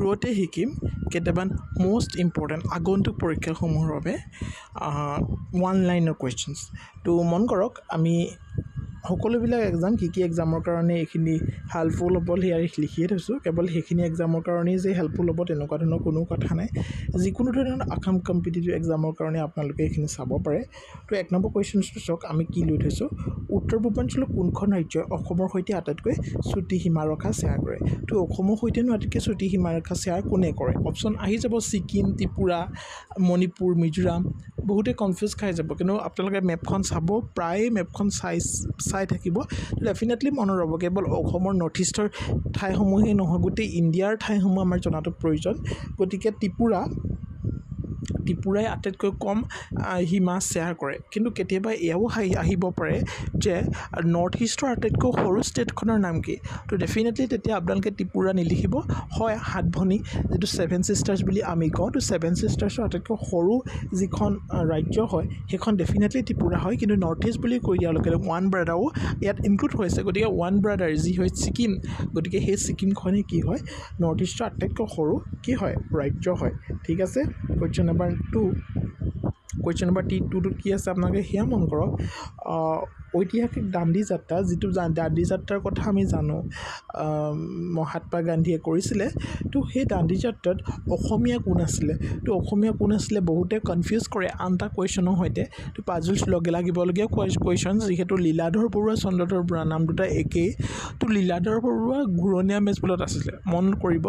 থ্ৰুতে শিকিম কেইটামান most important আগন্তুক পৰীক্ষাসমূহৰ বাবে ওৱান লাইনৰ কুৱেশ্যনছ তো মন কৰক আমি সকলোবিলাক এক্সাম কি এক্সামৰ কাৰণে এইখিনি হেল্পফুল হ'ব সেয়া লিখিয়ে থৈছোঁ কেৱল সেইখিনি এক্সামৰ কাৰণেই যে হেল্পফুল হ'ব তেনেকুৱা ধৰণৰ কোনো কথা নাই যিকোনো ধৰণৰ আসাম কম্পিটিটিভ এক্সামৰ কাৰণে আপোনালোকে এইখিনি চাব পাৰে তো এক নম্বৰ কুৱেশ্যনছটো চাওক আমি কি লৈ থৈছোঁ উত্তৰ পূৰ্বাঞ্চলৰ কোনখন ৰাজ্যই অসমৰ সৈতে আটাইতকৈ চুটি সীমাৰেখা শ্বেয়াৰ কৰে তো অসমৰ সৈতেনো আটাইতকৈ চুটি সীমাৰেখা শ্বেয়াৰ কোনে কৰে অপশ্যন আহি যাব ছিকিম ত্ৰিপুৰা মণিপুৰ মিজোৰাম বহুতে কনফিউজ খাই যাব কিন্তু আপোনালোকে মেপখন চাব প্ৰায় মেপখন চাই থাকিব ডেফিনেটলি মনত ৰ'ব কেৱল অসমৰ নৰ্থ ইষ্টৰ ঠাইসমূহেই নহয় গোটেই ইণ্ডিয়াৰ ঠাইসমূহ আমাৰ জনাটো প্ৰয়োজন গতিকে ত্ৰিপুৰাই আটাইতকৈ কম সীমা শ্বেয়াৰ কৰে কিন্তু কেতিয়াবা এয়াও আহিব পাৰে যে নৰ্থ ইষ্টৰ আটাইতকৈ সৰু ষ্টেটখনৰ নাম কি তো ডেফিনেটলি তেতিয়া আপোনালোকে ত্ৰিপুৰা নিলিখিব হয় সাত ভনী যিটো ছেভেন ছিষ্টাৰ্ছ বুলি আমি কওঁ তো ছেভেন ছিষ্টাৰ্ছৰ আটাইতকৈ সৰু যিখন ৰাজ্য হয় সেইখন ডেফিনেটলি ত্ৰিপুৰা হয় কিন্তু নৰ্থ ইষ্ট বুলি কৈ দিয়াৰ লগে লগে ওৱান ব্ৰাদাৰো ইয়াত ইনক্লুড হৈছে গতিকে ওৱান ব্ৰাদাৰ যি হয় ছিকিম গতিকে সেই ছিকিমখনেই কি হয় নৰ্থ ইষ্টৰ আটাইতকৈ সৰু কি হয় ৰাজ্য হয় ঠিক আছে কুৱেশ্যন নম্বৰ 2 কুৱেশ্যন নম্বৰ 2টোত কি আছে আপোনালোকে সেয়া মন কৰক ঐতিহাসিক দাণ্ডী যাত্ৰা যিটো দাণ্ডী যাত্ৰাৰ কথা আমি জানো মহাত্মা গান্ধীয়ে কৰিছিলে তো সেই দাণ্ডী যাত্ৰাত অসমীয়া কোন আছিলে তো অসমীয়া কোন আছিলে বহুতে কনফিউজ কৰে আনটা কুৱেশ্যনৰ সৈতে তো পাজলছ লাগিবলগীয়া কুৱেশ্যন যিহেতু লীলাধৰ বৰুৱা চন্দ্ৰধৰ বৰুৱা নাম দুটা একেই তো লীলাধৰ বৰুৱা ঘূৰণীয়া মেজবলত আছিলে মন কৰিব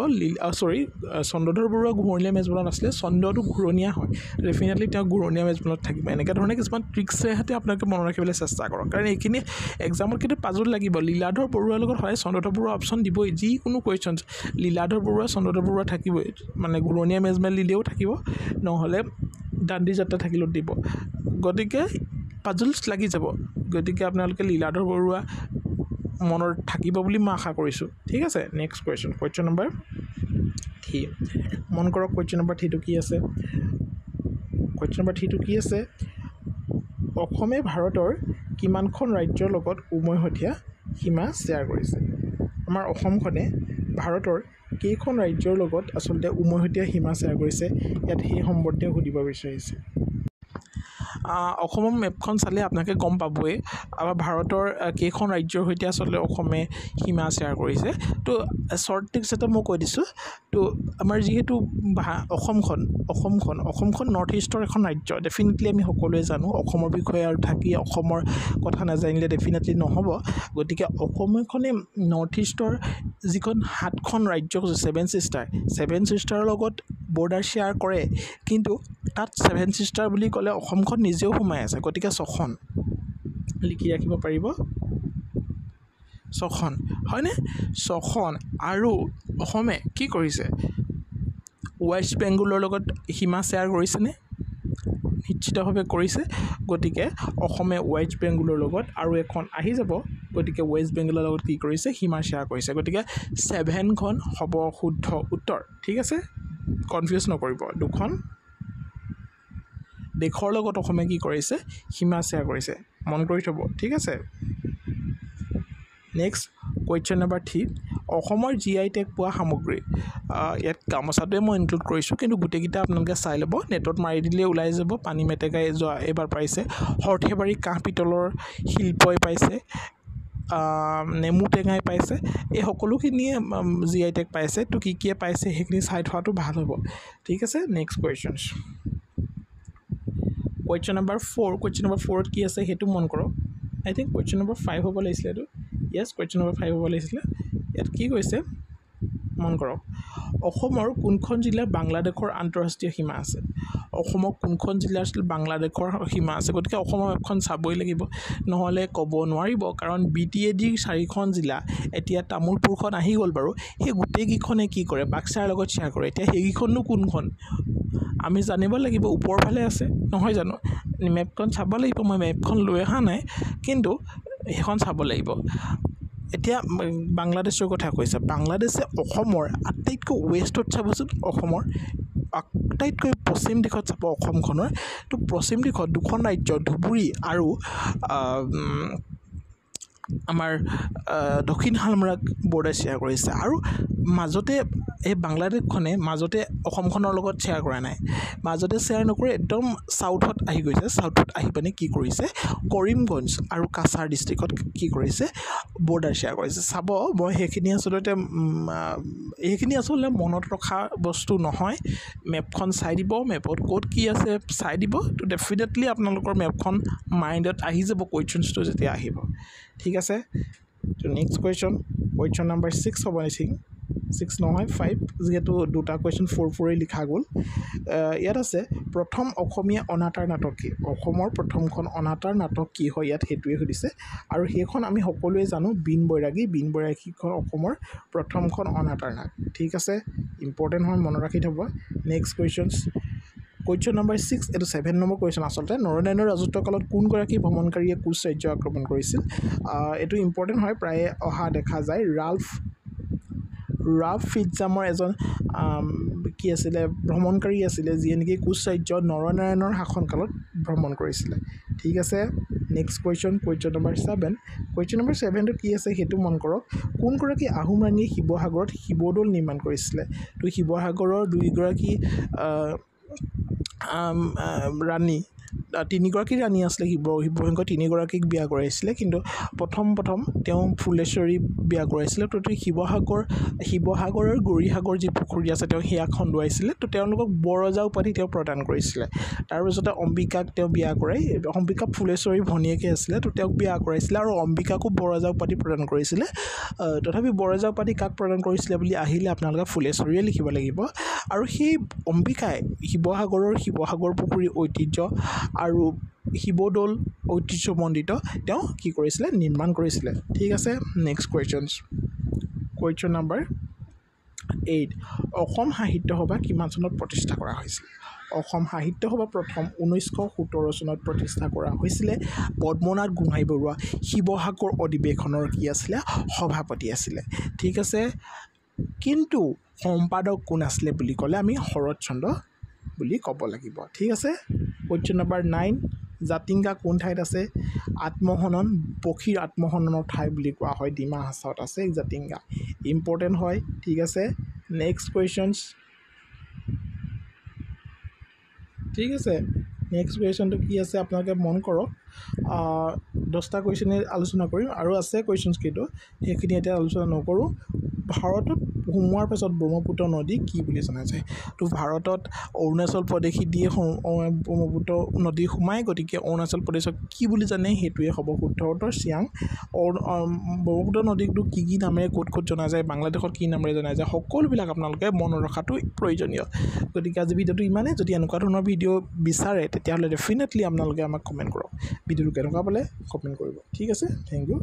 চন্দ্ৰধৰ বৰুৱা ঘূৰণীয়া মেজবলত আছিলে চন্দ্ৰটো ঘূৰণীয়া হয় ডেফিনেটলি তেওঁ ঘূৰণীয়া মেজবলত থাকিব এনেকুৱা ধৰণে কিছুমান ট্ৰিক্সেৰে আপোনালোকে মনত ৰাখিবলৈ চেষ্টা কৰক কাৰণ এইখিনি এক্সামত কিন্তু পাজল লাগিব লীলাধৰ বৰুৱাৰ লগত হয় চন্দ্ৰধৰ বৰুৱা অপশ্যন দিবই যিকোনো কুৱেশ্যন লীলাধৰ বৰুৱা চন্দ্ৰধৰ বৰুৱা থাকিবই মানে ঘূৰণীয়া মেজমেল দিলেও থাকিব নহ'লে দাণ্ডী যাত্ৰা থাকিলেও দিব গতিকে পাজলছ লাগি যাব গতিকে আপোনালোকে লীলাধৰ বৰুৱা মনত থাকিব বুলি মই আশা কৰিছোঁ ঠিক আছে নেক্সট কুৱেশ্যন নম্বৰ 3 মন কৰক কুৱেশ্যন নম্বৰ 3টো কি আছে কুৱেশ্যন নম্বৰ 3টো কি আছে অসমে ভাৰতৰ কিমানখন ৰাজ্যৰ লগত উমৈহতীয়া সীমা শ্বেয়াৰ কৰিছে আমাৰ অসমখনে ভাৰতৰ কেইখন ৰাজ্যৰ লগত আচলতে উমৈহতীয়া সীমা শ্বেয়াৰ কৰিছে ইয়াত সেই সম্বন্ধে সুধিব বিচাৰিছে অসমৰ মেপখন চালে আপোনালোকে গম পাবই আমাৰ ভাৰতৰ কেইখন ৰাজ্যৰ সৈতে আচলতে অসমে সীমা শ্বেয়াৰ কৰিছে তো শ্বৰ্ট ট্ৰিক্স এটা মই কৈ দিছোঁ তো আমাৰ যিহেতু অসমখন নৰ্থ ইষ্টৰ এখন ৰাজ্য ডেফিনেটলি আমি সকলোৱে জানো অসমৰ বিষয়ে আৰু থাকি অসমৰ কথা নাজানিলে ডেফিনেটলি নহ'ব গতিকে অসমখনে নৰ্থ ইষ্টৰ যিখন 7খন ৰাজ্য ছেভেন ছিষ্টাৰৰ লগত বৰ্ডাৰ শ্বেয়াৰ কৰে কিন্তু তাত ছেভেন ছিষ্টাৰ বুলি ক'লে অসমখন নিজেও সোমাই আছে গতিকে 6খন লিখি ৰাখিব পাৰিব 6খন হয়নে 6খন আৰু অসমে কি কৰিছে ৱেষ্ট বেংগলৰ লগত সীমা শ্বেয়াৰ কৰিছেনে নিশ্চিতভাৱে কৰিছে গতিকে অসমে ৱেষ্ট বেংগলৰ লগত আৰু এখন আহি যাব গতিকে ৱেষ্ট বেংগলৰ লগত কি কৰিছে সীমা শ্বেয়াৰ কৰিছে গতিকে 7খন হ'ব শুদ্ধ উত্তৰ ঠিক আছে কনফিউজ নকৰিব 2খন দেশৰ লগত অসমে কি কৰিছে সীমা শ্বেয়াৰ কৰিছে মন কৰি থ'ব ঠিক আছে নেক্সট কুৱেশ্যন নম্বৰ 3 অসমৰ GI টেগ পোৱা সামগ্ৰী ইয়াত গামোচাটোৱে মই ইনক্লুড কৰিছোঁ কিন্তু গোটেইকেইটা আপোনালোকে চাই ল'ব নেটত মাৰি দিলে ওলাই যাব পানী মেটেকাই যোৱা এবাৰ পাইছে সৰ্থেবাৰী কাঁহ পিতলৰ শিল্পই পাইছে নেমু টেঙাই পাইছে এই সকলোখিনিয়ে GI টেগ পাইছে তো কি পাইছে সেইখিনি চাই থোৱাটো ভাল হ'ব ঠিক আছে next question number 4 question number 4ত কি আছে সেইটো মন কৰক আই থিংক কুৱেশ্যন নম্বৰ 5 হ'ব লাগিছিলে এইটো য়েছ কুৱেশ্যন নম্বৰ 5 হ'ব লাগিছিলে ইয়াত কি কৈছে মন কৰক অসমৰ কোনখন জিলাৰ বাংলাদেশৰ আন্তঃৰাষ্ট্ৰীয় সীমা আছে অসমৰ কোনখন জিলাৰ বাংলাদেশৰ সীমা আছে গতিকে অসমৰ এখন চাবই লাগিব নহ'লে ক'ব নোৱাৰিব কাৰণ BTADৰ 4খন জিলা এতিয়া তামোলপুৰখন আহি গ'ল বাৰু সেই গোটেইকেইখনে কি কৰে বাক্সাৰ লগত শ্বেয়াৰ কৰে এতিয়া সেইকেইখননো কোনখন আমি জানিব লাগিব ওপৰ ফালে আছে নহয় জানো মেপখন চাব লাগিব মই মেপখন লৈ অহা নাই কিন্তু সেইখন চাব লাগিব এতিয়া বাংলাদেশৰ কথা কৈছে বাংলাদেশে অসমৰ আটাইতকৈ ৱেষ্টত চাবচোন অসমৰ আটাইতকৈ পশ্চিম দিশত চাব অসমখনৰ তো পশ্চিম দিশত 2খন ৰাজ্য ধুবুৰী আৰু আমাৰ দক্ষিণ হালমৰাক বৰ্ডাৰ শ্বেয়াৰ কৰিছে আৰু মাজতে এই বাংলাদেশখনে মাজতে অসমখনৰ লগত শ্বেয়াৰ কৰা নাই মাজতে শ্বেয়াৰ নকৰি একদম সাউথত আহি গৈছে সাউথত আহি পানি কি কৰিছে কৰিমগঞ্জ আৰু কাছাৰ ডিস্ট্ৰিক্টত কি কৰিছে বৰ্ডাৰ শ্বেয়াৰ কৰিছে চাব মই সেইখিনি আসলে মনত ৰখা বস্তু নহয় মেপখন চাই দিব মেপত ক'ত কি আছে চাই দিব তো ডেফিনেটলি আপোনালোকৰ মেপখন মাইণ্ডত আহি যাব কুৱেশ্যনছটো যেতিয়া আহিব ঠিক আছে তো নেক্সট কুৱেশ্যন নাম্বাৰ 6 হ'ব নিচিং 6 নহয় 5 যেহেতু দুটা কুৱেশ্যন 4 লিখা গ'ল ইয়াত আছে প্ৰথম অসমীয়া অনাতাঁৰ নাটক কি অসমৰ প্ৰথমখন অনাতাঁৰ নাটক কি হয় ইয়াত হেতুৱে সুধিছে আৰু সেইখন আমি সকলোৱে জানো বিন বৈৰাগীখন অসমৰ প্ৰথমখন অনাতাঁৰ নাটক ঠিক আছে ইম্পৰ্টেণ্ট হয় মনত ৰাখি থ'ব নেক্সট কুৱেশ্যন নাম্বাৰ 6 এটো 7 নম্বৰ কুৱেশ্যন আচলতে নৰনাৰায়ণৰ ৰাজত্বকালত কোনগৰাকী ভ্ৰমণকাৰীয়ে কোচ ৰাজ্য আক্ৰমণ কৰিছিল এটো ইম্পৰ্টেণ্ট হয় প্ৰায় অহা দেখা যায় ৰাল্ফ ফিটজামৰ এজন কি আছিলে ভ্ৰমণকাৰী আছিলে যিয়ে নেকি কোচ ৰাজ্য নৰনাৰায়ণৰ শাসনকালত ভ্ৰমণ কৰিছিলে ঠিক আছে নেক্সট কুৱেশ্যন নাম্বাৰ 7 টো কি আছে হেতু মন কৰক কোনগৰাকী আহোম ৰাণীয়ে শিৱসাগৰত শিৱদৌল নিৰ্মাণ কৰিছিলে তো শিৱসাগৰৰ দুইগৰাকী ৰাণী তিনিগৰাকী ৰাণী আছিলে শিৱসিংহৰ তিনিগৰাকীক বিয়া কৰাইছিলে কিন্তু প্ৰথম তেওঁ ফুলেশ্বৰী বিয়া কৰাইছিলে তো শিৱসাগৰৰ গৌৰীসাগৰ যি পুখুৰী আছে তেওঁ সেয়া খন্দুৱাইছিলে তো তেওঁলোকক বৰৰজা উপাধি তেওঁ প্ৰদান কৰিছিলে তাৰপিছতে অম্বিকাক তেওঁ বিয়া কৰাই অম্বিকা ফুলেশ্বৰী ভনীয়েকে আছিলে তো তেওঁক বিয়া কৰাইছিলে আৰু অম্বিকাকো বৰৰজা উপাধি প্ৰদান কৰিছিলে তথাপি বৰৰজা উপাধি কাক প্ৰদান কৰিছিলে বুলি আহিলে আপোনালোকে ফুলেশ্বৰীয়ে লিখিব লাগিব আৰু সেই অম্বিকাই শিৱসাগৰ পুখুৰী ঐতিহ্য আৰু শিৱদৌল ঐতিহ্যমণ্ডিত তেওঁ কি কৰিছিলে নিৰ্মাণ কৰিছিলে ঠিক আছে নেক্সট কুৱেশ্যন নাম্বাৰ 8 অসম সাহিত্য সভা কিমান চনত প্ৰতিষ্ঠা কৰা হৈছিল অসম সাহিত্য সভা প্ৰথম 1917 চনত প্ৰতিষ্ঠা কৰা হৈছিলে পদ্মনাথ গোহাঁই বৰুৱা শিৱসাগৰ অধিৱেশনৰ কি আছিলে সভাপতি আছিলে ঠিক আছে কিন্তু সম্পাদক কোন আছিলে বুলি ক'লে আমি শৰৎচন্দ্ৰ বুলি ক'ব লাগিব ঠিক আছে কুৱেশ্যন নাম্বাৰ 9 জাতিংগা কোন ঠাইত আছে আত্মহনন পক্ষীৰ আত্মহননৰ ঠাই বুলি কোৱা হয় ডিমা হাছাওত আছে জাতিংগা ইম্পৰ্টেণ্ট হয় ঠিক আছে নেক্সট কুৱেশ্যনছ ঠিক আছে নেক্সট কুৱেশ্যনটো কি আছে আপোনালোকে মন কৰক 10টা কুৱেশ্যনে আলোচনা কৰিম আৰু আছে কুৱেশ্যনছ কিন্তু সেইখিনি এতিয়া আলোচনা নকৰোঁ ভাৰতত সোমোৱাৰ পাছত ব্ৰহ্মপুত্ৰ নদী কি বুলি জনা যায় তো ভাৰতত অৰুণাচল প্ৰদেশী দিয়ে ব্ৰহ্মপুত্ৰ নদী সোমাই গতিকে অৰুণাচল প্ৰদেশক কি বুলি জানে সেইটোৱে হ'ব শুদ্ধ উত্তৰ চিয়াং ব্ৰহ্মপুত্ৰ নদীটো কি নামেৰে ক'ত জনা যায় বাংলাদেশত কি নামেৰে জনা যায় সকলোবিলাক আপোনালোকে মনত ৰখাটো প্ৰয়োজনীয় গতিকে আজি ভিডিঅ'টো ইমানেই যদি এনেকুৱা ধৰণৰ ভিডিঅ' বিচাৰে তেতিয়াহ'লে ডেফিনেটলি আপোনালোকে আমাক কমেণ্ট কৰক ভিডিঅ'টো কেনেকুৱা পালে কমেণ্ট কৰিব ঠিক আছে থেংক ইউ